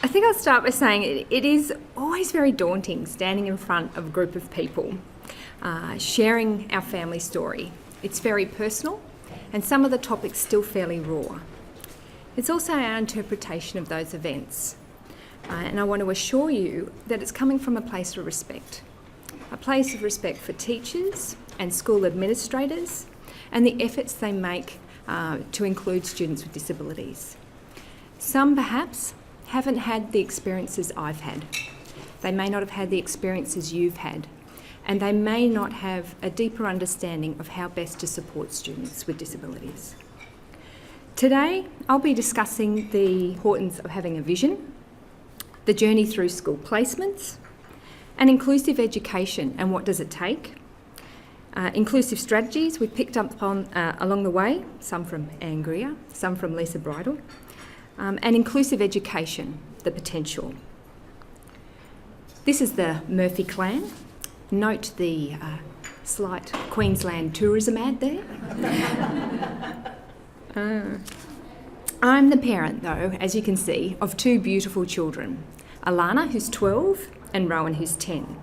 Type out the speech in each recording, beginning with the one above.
I think I'll start by saying it is always very daunting standing in front of a group of people, sharing our family story. It's very personal, and some of the topics still fairly raw. It's also our interpretation of those events, and I want to assure you that it's coming from a place of respect for teachers and school administrators and the efforts they make to include students with disabilities. Some perhaps haven't had the experiences I've had. They may not have had the experiences you've had, and they may not have a deeper understanding of how best to support students with disabilities. Today, I'll be discussing the importance of having a vision, the journey through school placements, and inclusive education and what does it take, inclusive strategies we picked up on along the way, some from Anne Greer, some from Lisa Bridle, and inclusive education, the potential. This is the Murphy clan. Note the slight Queensland tourism ad there. I'm the parent, though, as you can see, of two beautiful children, Alana, who's 12, and Rowan, who's 10.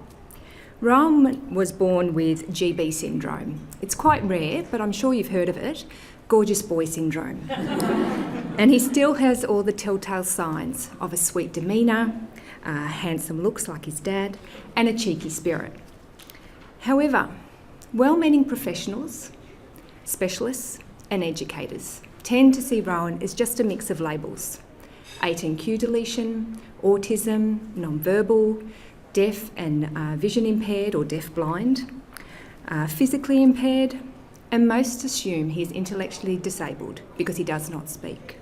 Rowan was born with GB syndrome. It's quite rare, but I'm sure you've heard of it, gorgeous boy syndrome. And he still has all the telltale signs of a sweet demeanour, handsome looks like his dad, and a cheeky spirit. However, well-meaning professionals, specialists and educators tend to see Rowan as just a mix of labels: 18q deletion, autism, non-verbal, deaf and vision impaired or deaf-blind, physically impaired, and most assume he is intellectually disabled because he does not speak.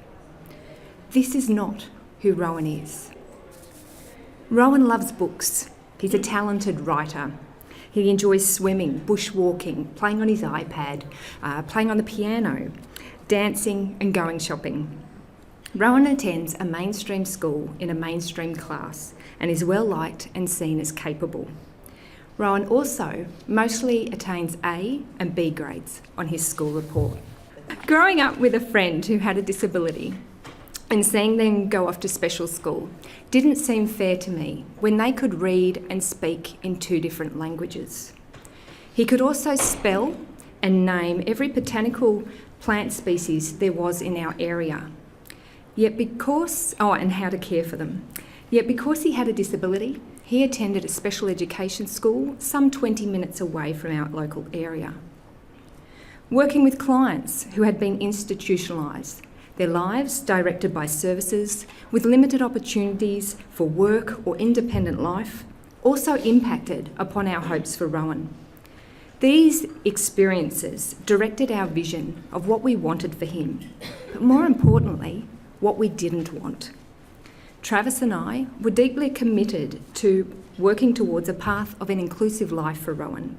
This is not who Rowan is. Rowan loves books. He's a talented writer. He enjoys swimming, bushwalking, playing on his iPad, playing on the piano, dancing and going shopping. Rowan attends a mainstream school in a mainstream class and is well liked and seen as capable. Rowan also mostly attains A and B grades on his school report. Growing up with a friend who had a disability and seeing them go off to special school didn't seem fair to me when they could read and speak in two different languages. He could also spell and name every botanical plant species there was in our area. And how to care for them. Yet because he had a disability, he attended a special education school some 20 minutes away from our local area. Working with clients who had been institutionalised, their lives directed by services with limited opportunities for work or independent life, also impacted upon our hopes for Rowan. These experiences directed our vision of what we wanted for him, but more importantly, what we didn't want. Travis and I were deeply committed to working towards a path of an inclusive life for Rowan.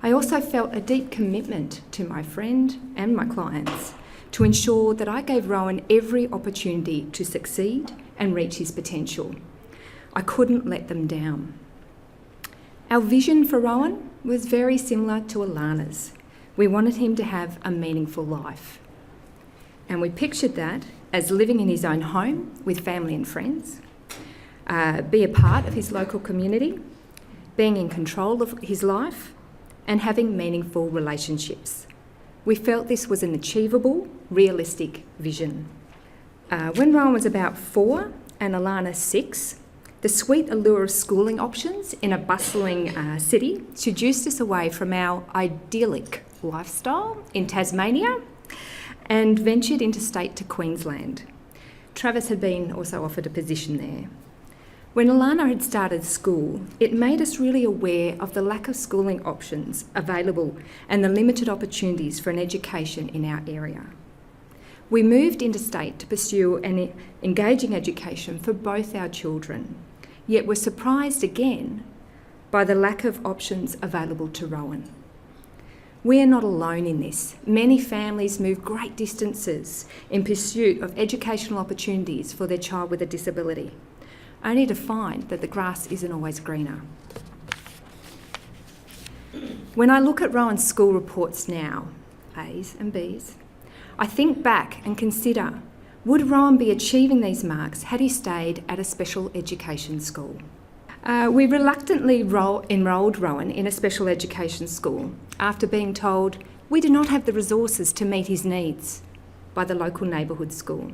I also felt a deep commitment to my friend and my clients to ensure that I gave Rowan every opportunity to succeed and reach his potential. I couldn't let them down. Our vision for Rowan was very similar to Alana's. We wanted him to have a meaningful life. And we pictured that as living in his own home with family and friends, be a part of his local community, being in control of his life, and having meaningful relationships. We felt this was an achievable, realistic vision. When Rowan was about 4 and Alana 6, the sweet allure of schooling options in a bustling city seduced us away from our idyllic lifestyle in Tasmania and ventured interstate to Queensland. Travis had been also offered a position there. When Alana had started school, it made us really aware of the lack of schooling options available and the limited opportunities for an education in our area. We moved interstate to pursue an engaging education for both our children, yet were surprised again by the lack of options available to Rowan. We are not alone in this. Many families move great distances in pursuit of educational opportunities for their child with a disability, only to find that the grass isn't always greener. When I look at Rowan's school reports now, A's and B's, I think back and consider Would Rowan be achieving these marks had he stayed at a special education school? We reluctantly enrolled Rowan in a special education school after being told we do not have the resources to meet his needs by the local neighbourhood school.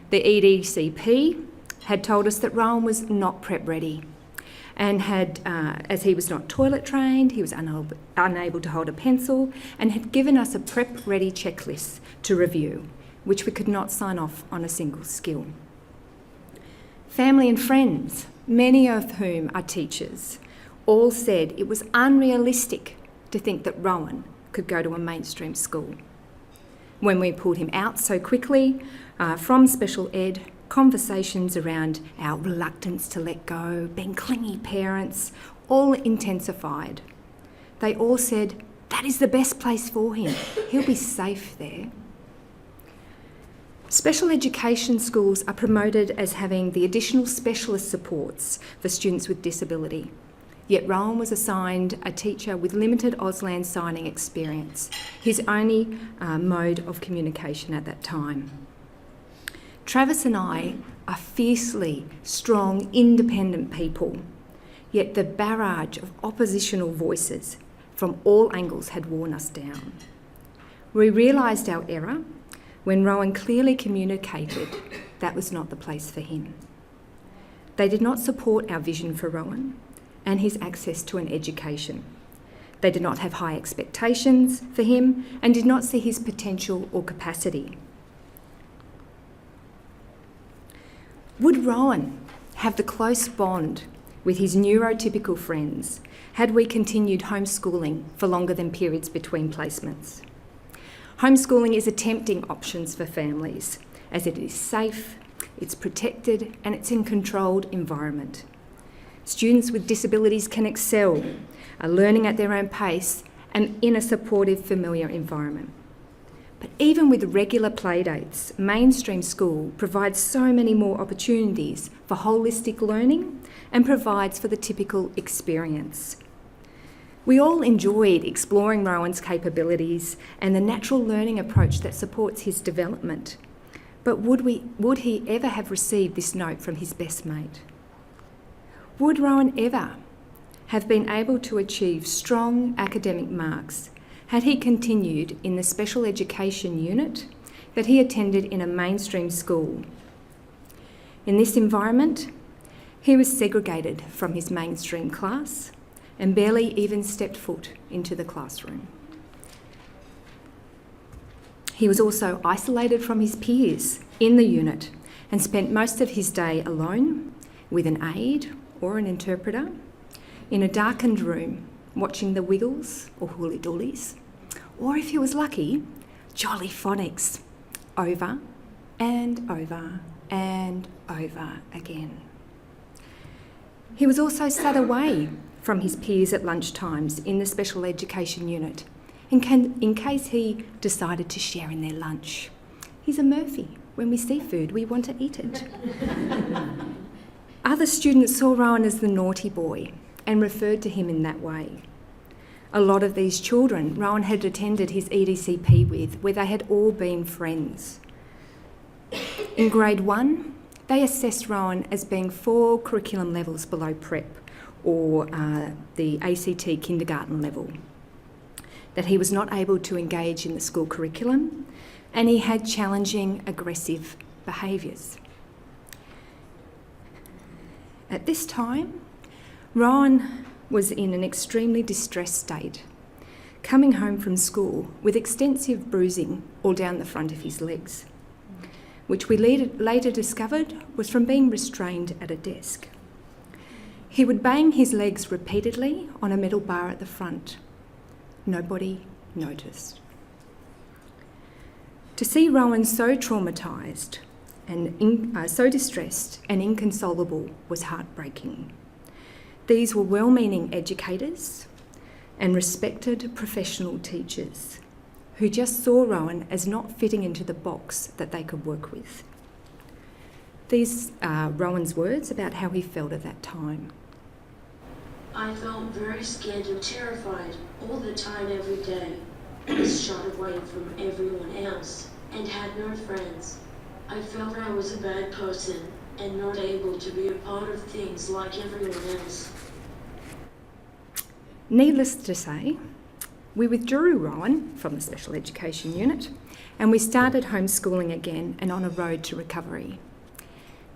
The EDCP had told us that Rowan was not prep ready and had, as he was not toilet trained, he was unable to hold a pencil, and had given us a prep ready checklist to review, which we could not sign off on a single skill. Family and friends, many of whom are teachers, all said it was unrealistic to think that Rowan could go to a mainstream school. When we pulled him out so quickly from special ed, conversations around our reluctance to let go, being clingy parents, all intensified. They all said, that is the best place for him. He'll be safe there. Special education schools are promoted as having the additional specialist supports for students with disability. Yet Rowan was assigned a teacher with limited Auslan signing experience, his only mode of communication at that time. Travis and I are fiercely strong, independent people, yet the barrage of oppositional voices from all angles had worn us down. We realised our error when Rowan clearly communicated that was not the place for him. They did not support our vision for Rowan and his access to an education. They did not have high expectations for him and did not see his potential or capacity. Would Rowan have the close bond with his neurotypical friends had we continued homeschooling for longer than periods between placements? Homeschooling is a tempting option for families as it is safe, it's protected and it's in a controlled environment. Students with disabilities can excel, are learning at their own pace and in a supportive, familiar environment. But even with regular playdates, mainstream school provides so many more opportunities for holistic learning and provides for the typical experience. We all enjoyed exploring Rowan's capabilities and the natural learning approach that supports his development. But would he ever have received this note from his best mate? Would Rowan ever have been able to achieve strong academic marks had he continued in the special education unit that he attended in a mainstream school? In this environment, he was segregated from his mainstream class and barely even stepped foot into the classroom. He was also isolated from his peers in the unit and spent most of his day alone with an aide or an interpreter in a darkened room watching the Wiggles or Hooly Doolies, or if he was lucky, Jolly Phonics, over and over and over again. He was also sat away from his peers at lunchtimes in the special education unit in case he decided to share in their lunch. He's a Murphy. When we see food, we want to eat it. Other students saw Rowan as the naughty boy and referred to him in that way. A lot of these children Rowan had attended his EDCP with, where they had all been friends. In grade 1, they assessed Rowan as being 4 curriculum levels below prep, or the ACT kindergarten level, that he was not able to engage in the school curriculum and he had challenging, aggressive behaviours. At this time, Rowan was in an extremely distressed state, coming home from school with extensive bruising all down the front of his legs, which we later discovered was from being restrained at a desk. He would bang his legs repeatedly on a metal bar at the front. Nobody noticed. To see Rowan so traumatised and so distressed and inconsolable was heartbreaking. These were well-meaning educators and respected professional teachers who just saw Rowan as not fitting into the box that they could work with. These are Rowan's words about how he felt at that time. I felt very scared and terrified all the time, every day. I was shut away from everyone else and had no friends. I felt I was a bad person and not able to be a part of things like everyone else. Needless to say, we withdrew Rowan from the special education unit and we started homeschooling again and on a road to recovery.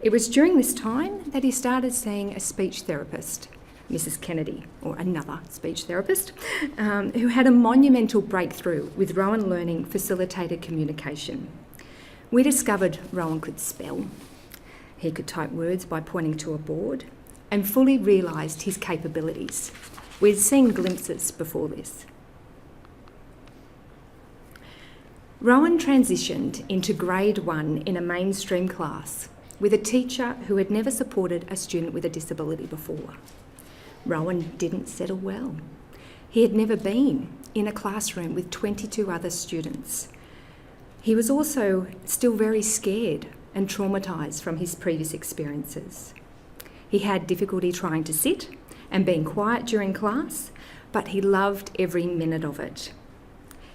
It was during this time that he started seeing a speech therapist, Mrs. Kennedy, or another speech therapist, who had a monumental breakthrough with Rowan learning facilitated communication. We discovered Rowan could spell, he could type words by pointing to a board, and fully realised his capabilities. We'd seen glimpses before this. Rowan transitioned into grade 1 in a mainstream class with a teacher who had never supported a student with a disability before. Rowan didn't settle well. He had never been in a classroom with 22 other students. He was also still very scared and traumatised from his previous experiences. He had difficulty trying to sit and being quiet during class, but he loved every minute of it.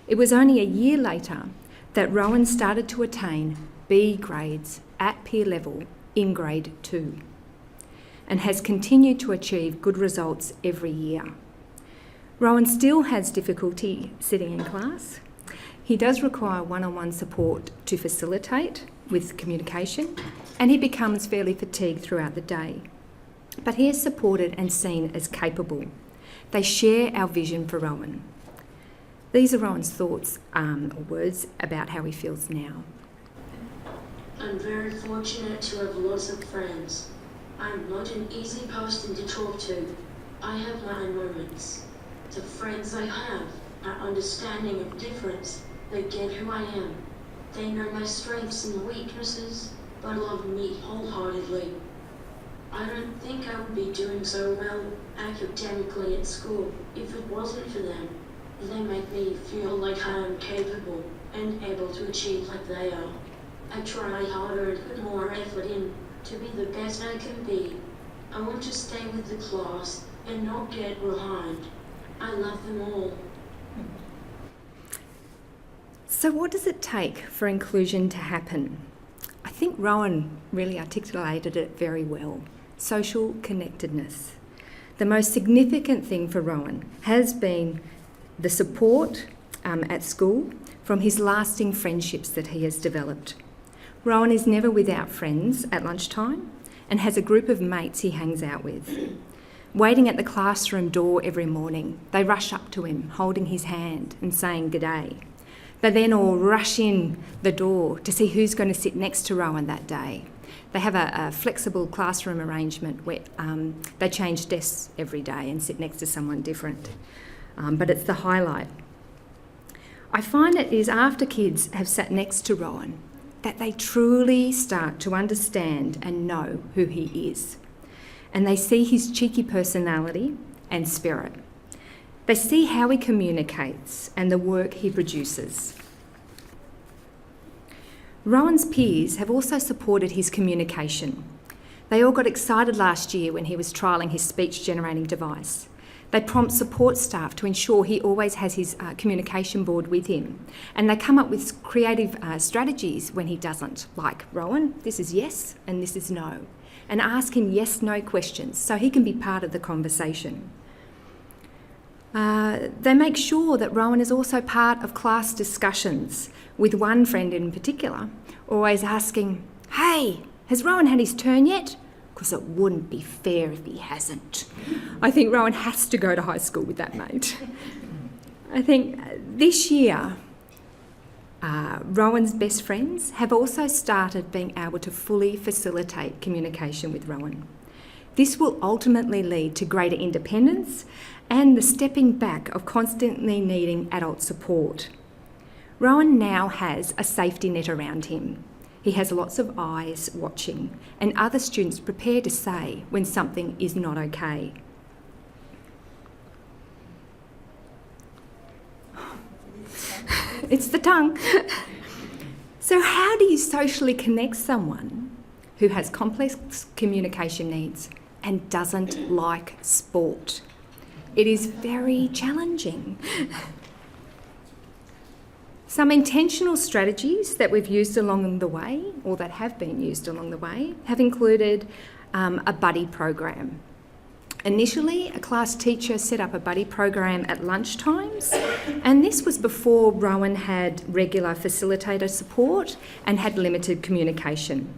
It was only a year later that Rowan started to attain B grades at peer level in grade 2 and has continued to achieve good results every year. Rowan still has difficulty sitting in class. He does require one-on-one support to facilitate with communication, and he becomes fairly fatigued throughout the day. But he is supported and seen as capable. They share our vision for Rowan. These are Rowan's thoughts or words about how he feels now. I'm very fortunate to have lots of friends. I'm not an easy person to talk to. I have my own moments. The friends I have are understanding of difference. They get who I am. They know my strengths and weaknesses, but love me wholeheartedly. I don't think I would be doing so well academically at school if it wasn't for them. They make me feel like I am capable and able to achieve like they are. I try harder and put more effort in to be the best I can be. I want to stay with the class and not get behind. I love them all. So what does it take for inclusion to happen? I think Rowan really articulated it very well. Social connectedness. The most significant thing for Rowan has been the support at school from his lasting friendships that he has developed. Rowan is never without friends at lunchtime and has a group of mates he hangs out with. Waiting at the classroom door every morning, they rush up to him, holding his hand and saying g'day. They then all rush in the door to see who's going to sit next to Rowan that day. They have a flexible classroom arrangement where they change desks every day and sit next to someone different. But it's the highlight. I find it is after kids have sat next to Rowan that they truly start to understand and know who he is. And they see his cheeky personality and spirit. They see how he communicates and the work he produces. Rowan's peers have also supported his communication. They all got excited last year when he was trialling his speech-generating device. They prompt support staff to ensure he always has his communication board with him. And they come up with creative strategies when he doesn't, like, Rowan, this is yes and this is no. And ask him yes-no questions so he can be part of the conversation. They make sure that Rowan is also part of class discussions, with one friend in particular always asking, hey, has Rowan had his turn yet? Because it wouldn't be fair if he hasn't. I think Rowan has to go to high school with that mate. I think this year, Rowan's best friends have also started being able to fully facilitate communication with Rowan. This will ultimately lead to greater independence and the stepping back of constantly needing adult support. Rowan now has a safety net around him. He has lots of eyes watching and other students prepared to say when something is not okay. It's the tongue. So how do you socially connect someone who has complex communication needs and doesn't like sport? It is very challenging. Some intentional strategies that we've used along the way, or that have been used along the way, have included a buddy program. Initially, a class teacher set up a buddy program at lunchtimes, and this was before Rowan had regular facilitator support and had limited communication.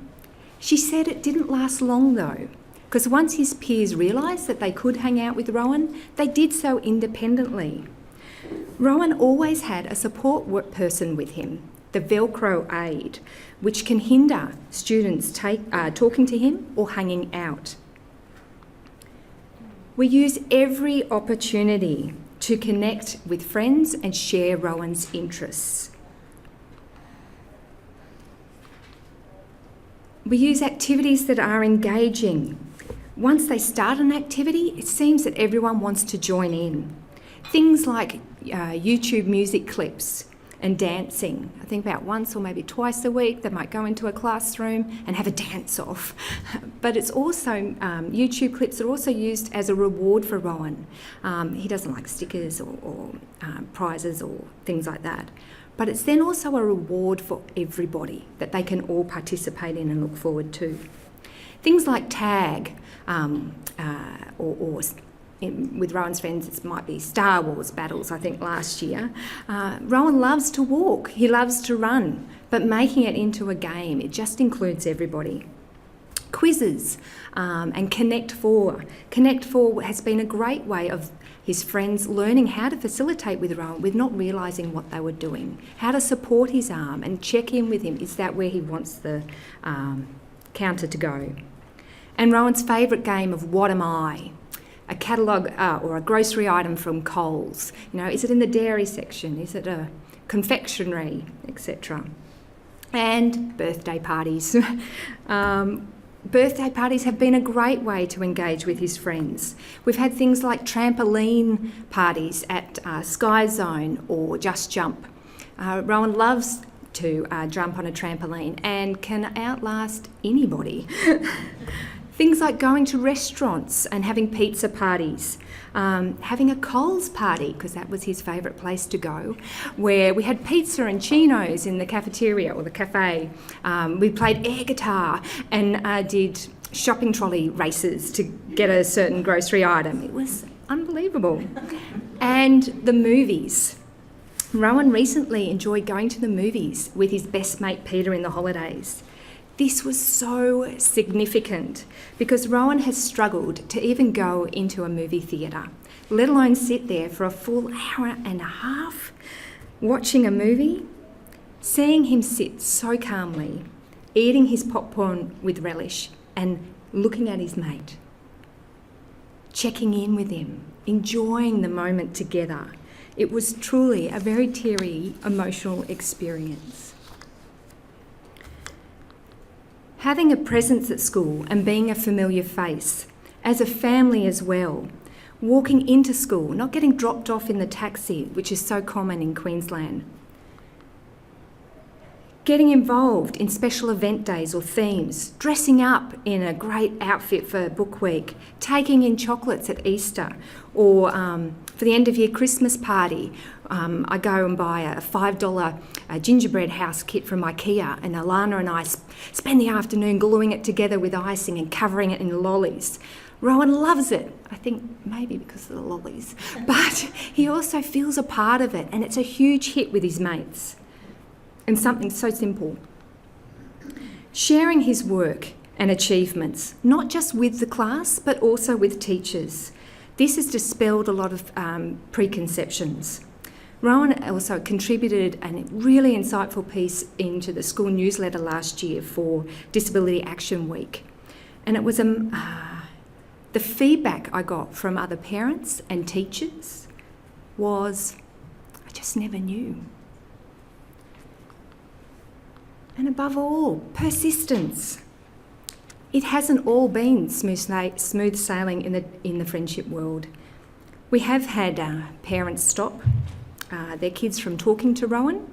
She said it didn't last long though, because once his peers realised that they could hang out with Rowan, they did so independently. Rowan always had a support person with him, the Velcro aid, which can hinder students talking to him or hanging out. We use every opportunity to connect with friends and share Rowan's interests. We use activities that are engaging. Once they start an activity, it seems that everyone wants to join in. Things like YouTube music clips and dancing. I think about once or maybe twice a week they might go into a classroom and have a dance off. But it's also, YouTube clips are also used as a reward for Rowan. He doesn't like stickers or prizes or things like that. But it's then also a reward for everybody that they can all participate in and look forward to. Things like tag with Rowan's friends, it might be Star Wars battles, I think, last year. Rowan loves to walk, he loves to run, but making it into a game, it just includes everybody. Quizzes and Connect 4. Connect 4 has been a great way of his friends learning how to facilitate with Rowan with not realising what they were doing, how to support his arm and check in with him. Is that where he wants the counter to go? And Rowan's favourite game of What Am I? A catalogue or a grocery item from Coles. You know, is it in the dairy section? Is it a confectionery, etc.? And birthday parties. Birthday parties have been a great way to engage with his friends. We've had things like trampoline parties at Sky Zone or Just Jump. Rowan loves to jump on a trampoline and can outlast anybody. Things like going to restaurants and having pizza parties, having a Coles party, because that was his favourite place to go, where we had pizza and chinos in the cafeteria or the cafe. We played air guitar and did shopping trolley races to get a certain grocery item. It was unbelievable. And the movies. Rowan recently enjoyed going to the movies with his best mate Peter in the holidays. This was so significant because Rowan has struggled to even go into a movie theatre, let alone sit there for a full hour and a half watching a movie. Seeing him sit so calmly, eating his popcorn with relish and looking at his mate, checking in with him, enjoying the moment together. It was truly a very teary, emotional experience. Having a presence at school and being a familiar face, as a family as well, walking into school, not getting dropped off in the taxi, which is so common in Queensland, getting involved in special event days or themes, dressing up in a great outfit for Book Week, taking in chocolates at Easter, or for the end of year Christmas party, I go and buy a $5 gingerbread house kit from IKEA, and Alana and I spend the afternoon gluing it together with icing and covering it in lollies. Rowan loves it, I think maybe because of the lollies, but he also feels a part of it, and it's a huge hit with his mates. And something so simple. Sharing his work and achievements, not just with the class, but also with teachers. This has dispelled a lot of preconceptions. Rowan also contributed a really insightful piece into the school newsletter last year for Disability Action Week. And it was the feedback I got from other parents and teachers was, I just never knew. And above all, persistence. It hasn't all been smooth sailing in the friendship world. We have had parents stop their kids from talking to Rowan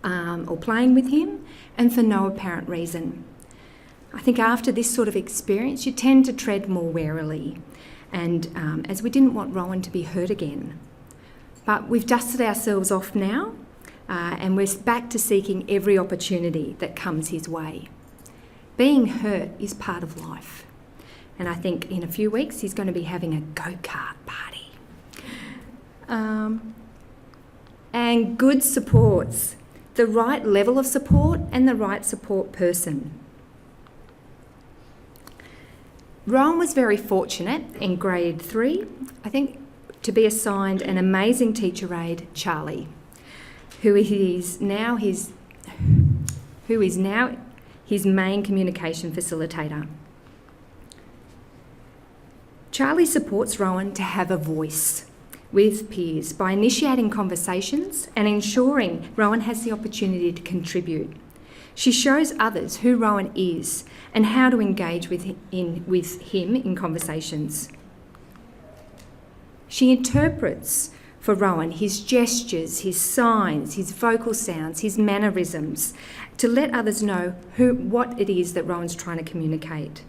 or playing with him, and for no apparent reason. I think after this sort of experience, you tend to tread more warily, and as we didn't want Rowan to be hurt again. But we've dusted ourselves off now. and we're back to seeking every opportunity that comes his way. Being hurt is part of life. And I think in a few weeks he's going to be having a go-kart party. And good supports, the right level of support and the right support person. Rowan was very fortunate in grade 3, I think, to be assigned an amazing teacher aide, Charlie, who is now his main communication facilitator. Charlie supports Rowan to have a voice with peers by initiating conversations and ensuring Rowan has the opportunity to contribute. She shows others who Rowan is and how to engage with him in conversations. She interprets for Rowan his gestures, his signs, his vocal sounds, his mannerisms, to let others know what it is that Rowan's trying to communicate.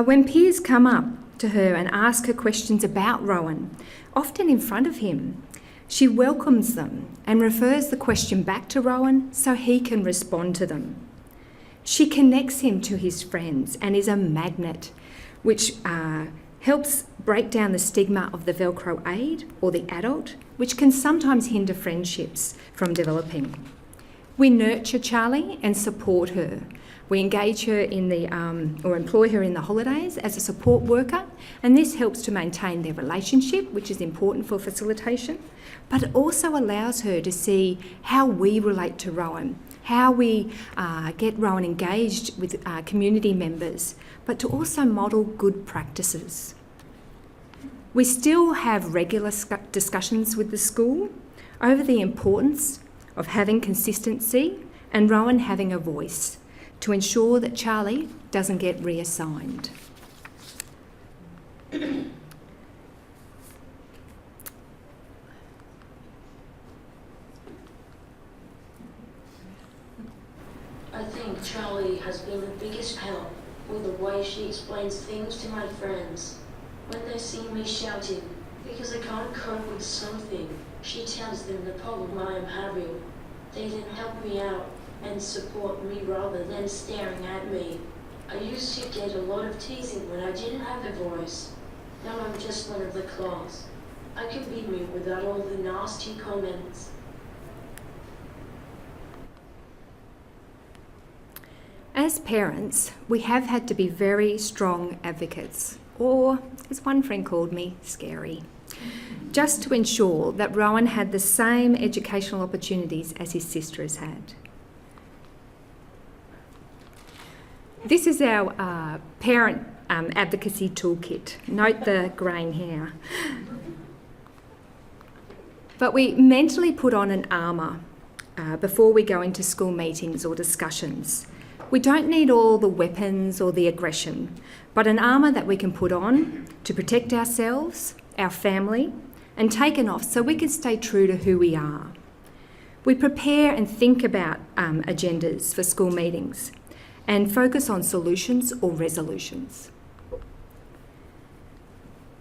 When peers come up to her and ask her questions about Rowan, often in front of him, she welcomes them and refers the question back to Rowan so he can respond to them. She connects him to his friends and is a magnet, which helps break down the stigma of the Velcro aide or the adult, which can sometimes hinder friendships from developing. We nurture Charlie and support her. We engage her or employ her in the holidays as a support worker, and this helps to maintain their relationship, which is important for facilitation, but it also allows her to see how we relate to Rowan, how we get Rowan engaged with community members, but to also model good practices. We still have regular discussions with the school over the importance of having consistency and Rowan having a voice to ensure that Charlie doesn't get reassigned. I think Charlie has been the biggest help with the way she explains things to my friends. When they see me shouting because I can't cope with something, she tells them the problem I am having. They then help me out and support me rather than staring at me. I used to get a lot of teasing when I didn't have a voice. Now I'm just one of the class. I can be me without all the nasty comments. As parents, we have had to be very strong advocates, or as one friend called me, scary, just to ensure that Rowan had the same educational opportunities as his sister has had. This is our parent advocacy toolkit. Note the greying hair. But we mentally put on an armour before we go into school meetings or discussions. We don't need all the weapons or the aggression, but an armour that we can put on to protect ourselves, our family, and take it off so we can stay true to who we are. We prepare and think about agendas for school meetings and focus on solutions or resolutions.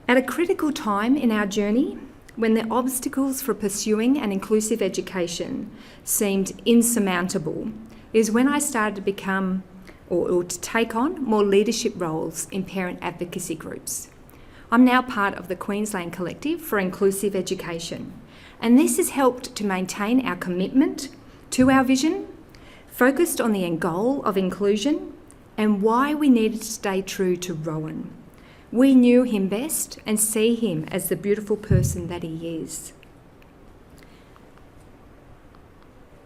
At a critical time in our journey, when the obstacles for pursuing an inclusive education seemed insurmountable, is when I started to become or to take on more leadership roles in parent advocacy groups. I'm now part of the Queensland Collective for Inclusive Education, and this has helped to maintain our commitment to our vision, focused on the end goal of inclusion and why we needed to stay true to Rowan. We knew him best and see him as the beautiful person that he is.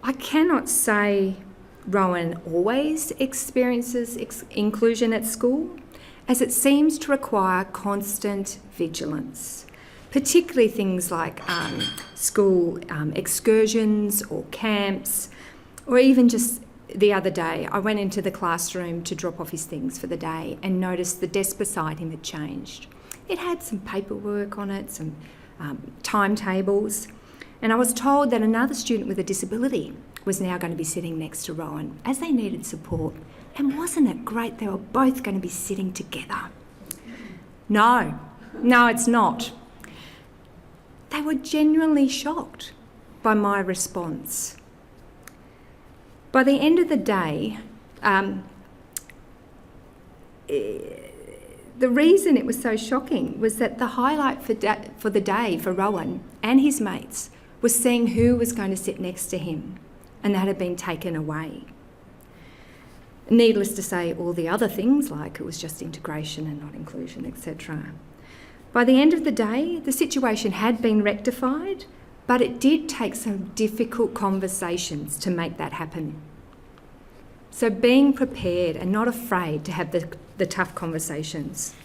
I cannot say Rowan always experiences inclusion at school, as it seems to require constant vigilance, particularly things like school excursions or camps, or even just the other day, I went into the classroom to drop off his things for the day and noticed the desk beside him had changed. It had some paperwork on it, some timetables, and I was told that another student with a disability was now going to be sitting next to Rowan as they needed support. And wasn't it great they were both going to be sitting together? No, it's not. they were genuinely shocked by my response. By the end of the day, the reason it was so shocking was that the highlight for the day for Rowan and his mates was seeing who was going to sit next to him, and that had been taken away. Needless to say, all the other things, like it was just integration and not inclusion, etc. By the end of the day, the situation had been rectified, but it did take some difficult conversations to make that happen. So being prepared and not afraid to have the tough conversations.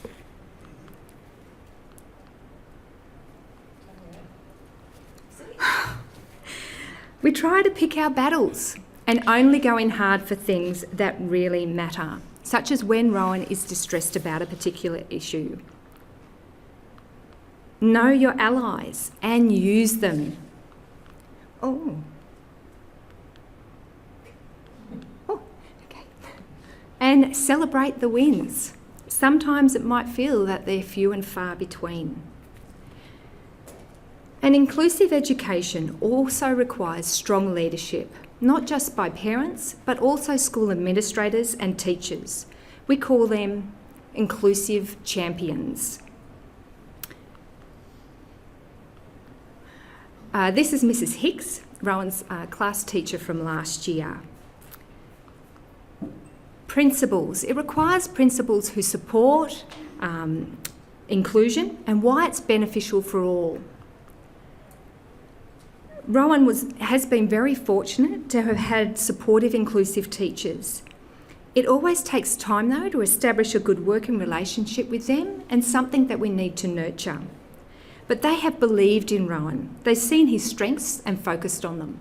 We try to pick our battles and only go in hard for things that really matter, such as when Rowan is distressed about a particular issue. Know your allies and use them. Okay. And celebrate the wins. Sometimes it might feel that they're few and far between. And inclusive education also requires strong leadership, not just by parents, but also school administrators and teachers. We call them inclusive champions. This is Mrs. Hicks, Rowan's class teacher from last year. Principals. It requires principals who support inclusion and why it's beneficial for all. Rowan has been very fortunate to have had supportive, inclusive teachers. It always takes time, though, to establish a good working relationship with them, and something that we need to nurture. But they have believed in Rowan. They've seen his strengths and focused on them.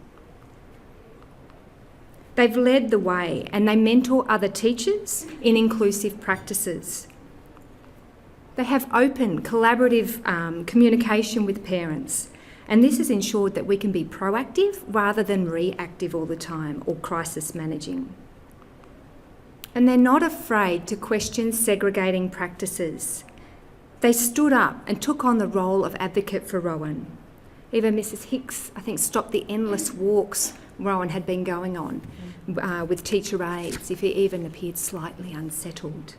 They've led the way, and they mentor other teachers in inclusive practices. They have open, collaborative communication with parents. And this has ensured that we can be proactive rather than reactive all the time or crisis managing. And they're not afraid to question segregating practices. They stood up and took on the role of advocate for Rowan. Even Mrs. Hicks, I think, stopped the endless walks Rowan had been going on with teacher aides if he even appeared slightly unsettled.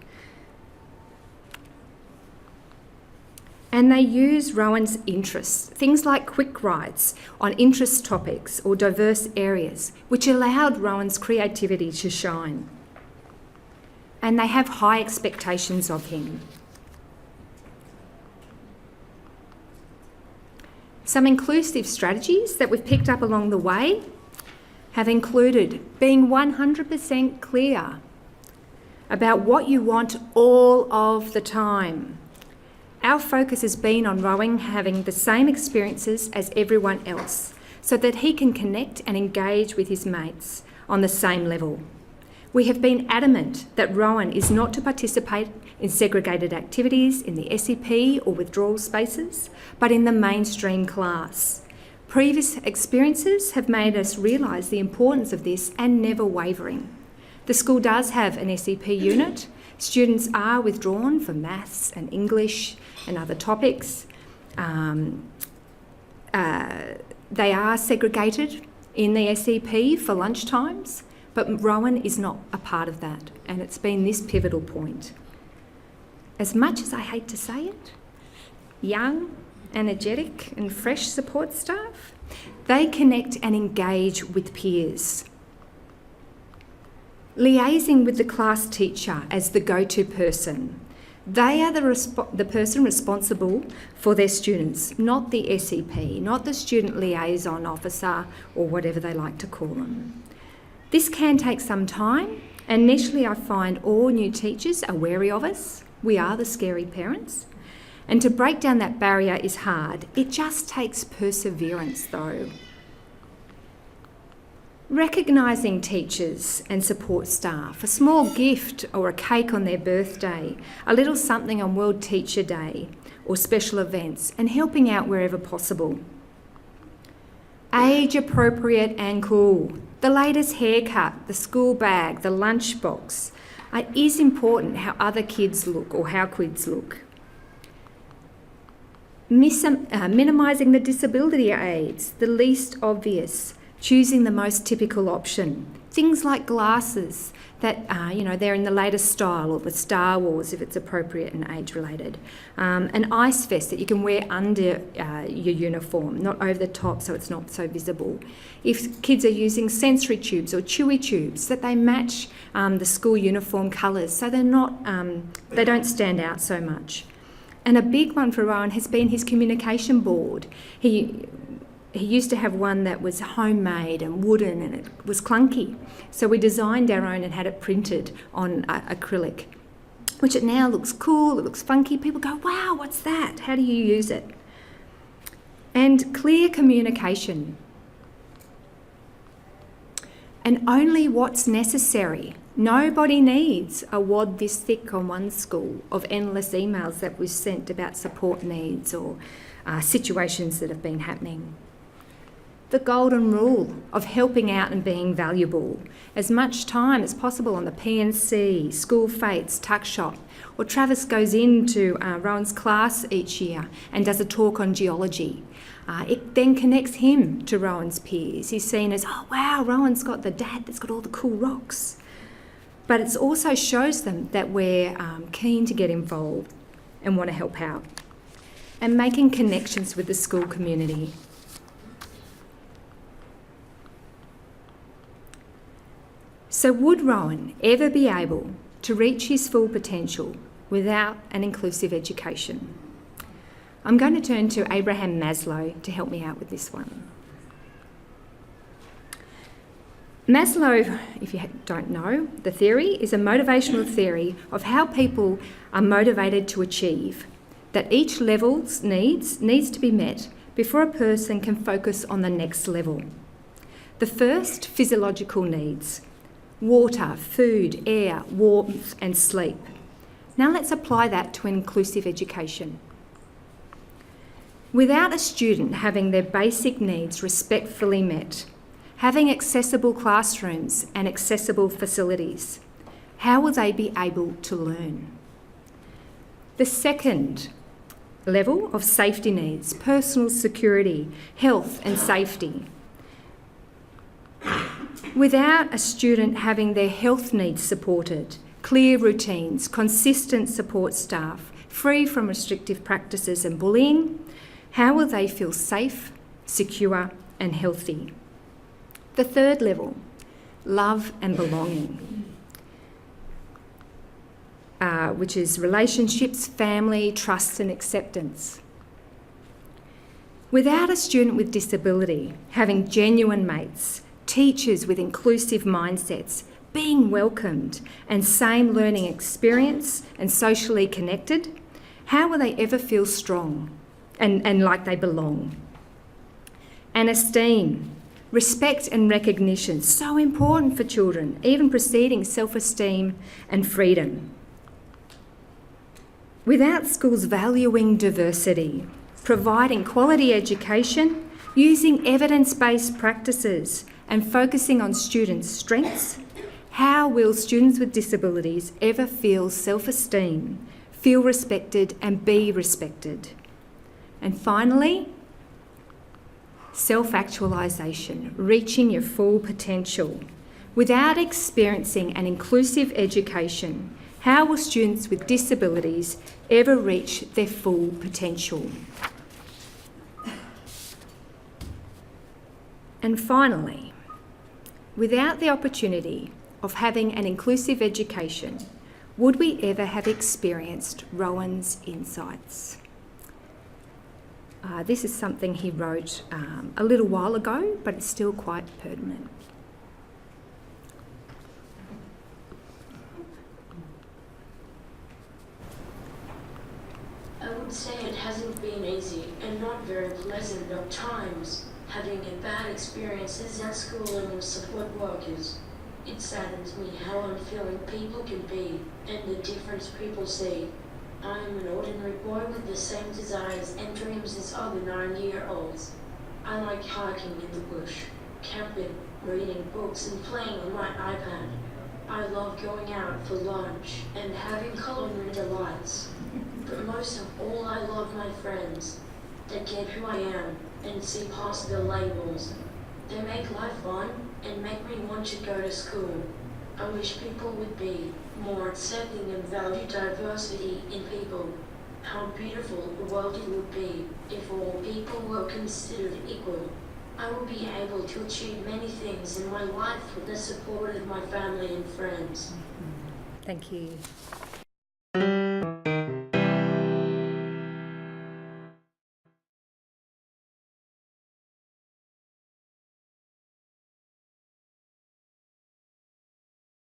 And they use Rowan's interests, things like quick writes on interest topics or diverse areas, which allowed Rowan's creativity to shine. And they have high expectations of him. Some inclusive strategies that we've picked up along the way have included being 100% clear about what you want all of the time. Our focus has been on Rowan having the same experiences as everyone else so that he can connect and engage with his mates on the same level. We have been adamant that Rowan is not to participate in segregated activities in the SEP or withdrawal spaces, but in the mainstream class. Previous experiences have made us realise the importance of this and never wavering. The school does have an SEP unit. Students are withdrawn for maths and English and other topics. They are segregated in the SEP for lunchtimes, but Rowan is not a part of that, and it's been this pivotal point. As much as I hate to say it, young, energetic and fresh support staff, they connect and engage with peers. Liaising with the class teacher as the go-to person. They are the person responsible for their students, not the SEP, not the student liaison officer or whatever they like to call them. This can take some time. Initially, I find all new teachers are wary of us. We are the scary parents. And to break down that barrier is hard. It just takes perseverance, though. Recognising teachers and support staff, a small gift or a cake on their birthday, a little something on World Teacher Day or special events, and helping out wherever possible. Age appropriate and cool. The latest haircut, the school bag, the lunchbox. It is important how other kids look or how kids look. Minimising the disability aids, the least obvious, choosing the most typical option. Things like glasses that, they're in the latest style, or the Star Wars if it's appropriate and age-related. An ice vest that you can wear under your uniform, not over the top so it's not so visible. If kids are using sensory tubes or chewy tubes, that they match the school uniform colours so they don't stand out so much. And a big one for Rowan has been his communication board. He used to have one that was homemade and wooden, and it was clunky. So we designed our own and had it printed on acrylic, which it now looks cool, it looks funky. People go, wow, what's that? How do you use it? And clear communication. And only what's necessary. Nobody needs a wad this thick on one school of endless emails that was sent about support needs or situations that have been happening. The golden rule of helping out and being valuable. As much time as possible on the P&C, school fates, tuck shop, or Travis goes into Rowan's class each year and does a talk on geology. It then connects him to Rowan's peers. He's seen as, oh wow, Rowan's got the dad that's got all the cool rocks. But it also shows them that we're keen to get involved and want to help out. And making connections with the school community. So would Rowan ever be able to reach his full potential without an inclusive education? I'm going to turn to Abraham Maslow to help me out with this one. Maslow, if you don't know, the theory is a motivational theory of how people are motivated to achieve, that each level's needs to be met before a person can focus on the next level. The first, physiological needs: water, food, air, warmth and sleep. Now let's apply that to inclusive education. Without a student having their basic needs respectfully met, having accessible classrooms and accessible facilities, how will they be able to learn? The second level of safety needs: personal security, health and safety. Without a student having their health needs supported, clear routines, consistent support staff, free from restrictive practices and bullying, how will they feel safe, secure and healthy? The third level, love and belonging, which is relationships, family, trust and acceptance. Without a student with disability having genuine mates, teachers with inclusive mindsets, being welcomed and same learning experience and socially connected, how will they ever feel strong and like they belong? And esteem, respect and recognition, so important for children, even preceding self-esteem and freedom. Without schools valuing diversity, providing quality education, using evidence-based practices and focusing on students' strengths, how will students with disabilities ever feel self-esteem, feel respected and be respected? And finally, self-actualisation, reaching your full potential. Without experiencing an inclusive education, how will students with disabilities ever reach their full potential? And finally, without the opportunity of having an inclusive education, would we ever have experienced Rowan's insights? This is something he wrote a little while ago, but it's still quite pertinent. I would say it hasn't been easy and not very pleasant at times, having had bad experiences at school and with support workers. It saddens me how unfeeling people can be and the difference people see. I am an ordinary boy with the same desires and dreams as other 9-year-olds. I like hiking in the bush, camping, reading books and playing on my iPad. I love going out for lunch and having culinary delights. But most of all, I love my friends. that get who I am and see past the labels. They make life fun and make me want to go to school. I wish people would be more accepting and value diversity in people. How beautiful the world it would be if all people were considered equal. I will be able to achieve many things in my life with the support of my family and friends. Thank you.